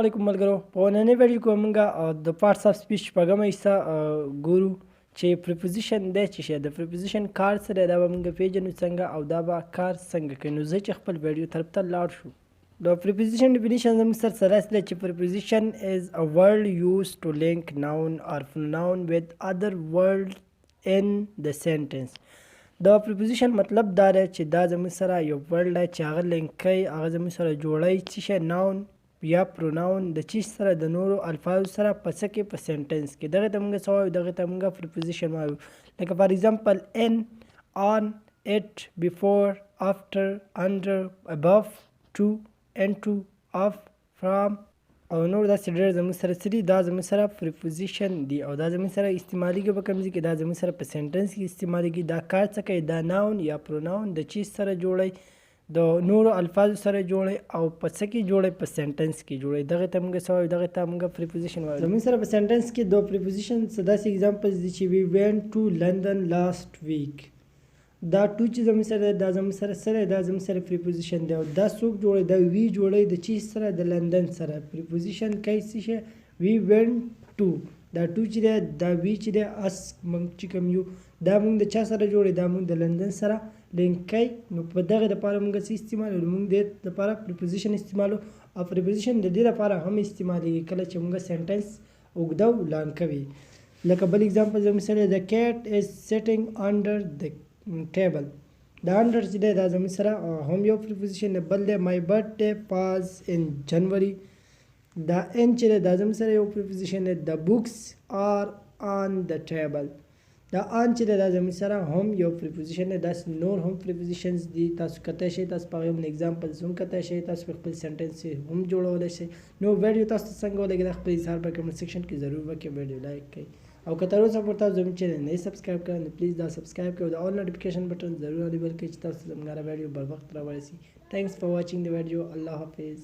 علیکم ملګرو په نننۍ ویډیو کې موږ د پارټس اف سپیچ شپږمه حصه ګورو چې preposition دی چې شی د preposition کار څه دی دا به موږ پیژنو څنګه او دا به کار څنګه کوي نو زه چې خپل ویډیو طرف ته لاړ شو د preposition definition زموږ سره سره دی چې preposition is a word used to link noun or pronoun with other words in the sentence د preposition مطلب دا دی چې دا زموږ سره یو word دی چې هغه لینک کوي هغه زموږ سره جوړوي څه شی noun یا پروناون د چیز سره د نورو الفاظو سره په څه کې په سنټنس کې دغه ته موږ څه وایو دغه ته موږ preposition وایو لکه فار ایگزامپل in on it before after under above to into of from او نور داسې ډېر زموږ سره څه دي دا زموږ سره preposition دي او دا زموږ سره استعمالیږي په کوم ځای کې دا زموږ سره په سنټنس کې استعمالیږي دا کار څه کوي دا ناون یا پروناون د چیز سره جوړوي د نورو الفاظو سره جوړي او په څه کې جوړي په سنټنس کې جوړي دغه ته موږ څه وایو دغه ته موږ preposition وایو زموږ سره په سنټنس کې دو preposition څه داسې اگزامپلز دي چې we went to London last week دا ټو چې زموږ سره دا زموږ سره سره دا زموږ سره preposition دی او دا څوک جوړي دا وی جوړي د چیز سره د لندن سره preposition کوي څه شي we went to دا ټو چې دی دا وی چې دی اس موږ چې کوم یو دا موږ د چا سره جوړي دا موږ د لندن سره لینک کوي نو په دغه لپاره موږ څه استعمالوو موږ د لپاره preposition استعمالوو او preposition د دې لپاره هم استعمالیږي کله چې موږ سنټنس اوږده او لانګ کوي لکه بل اگزامپل زموږ سره the cat is sitting under the table دا under چې دی دا زموږ سره هم یو preposition دی بل دی my birthday was in January دا n چې دی دا زموږ سره یو preposition دی the books are on the table دا ان چې دا زموږ سره هم یو preposition دی داسې نور هم prepositions دي تاسو کتای شئ تاسو په هغې examples هم کتای شئ تاسو په خپل sentence هم جوړولی شئ نو ویډیو تاسو ته څنګه ولګېده خپل اظهار په کمنټ سیکشن کې ضرور وکړئ ویډیو لایک کړئ او که تر اوسه پورې تاسو زموږ چینل نه سبسکرایب کړئ نو پلیز دا سبسکرایب کړئ او د آل نوټیفیکیشن بټن ضرور انیبل کړئ چې تاسو ته زموږ ویډیو بر وخت راورسي تھینکس فار واچینګ د ویډیو الله حافظ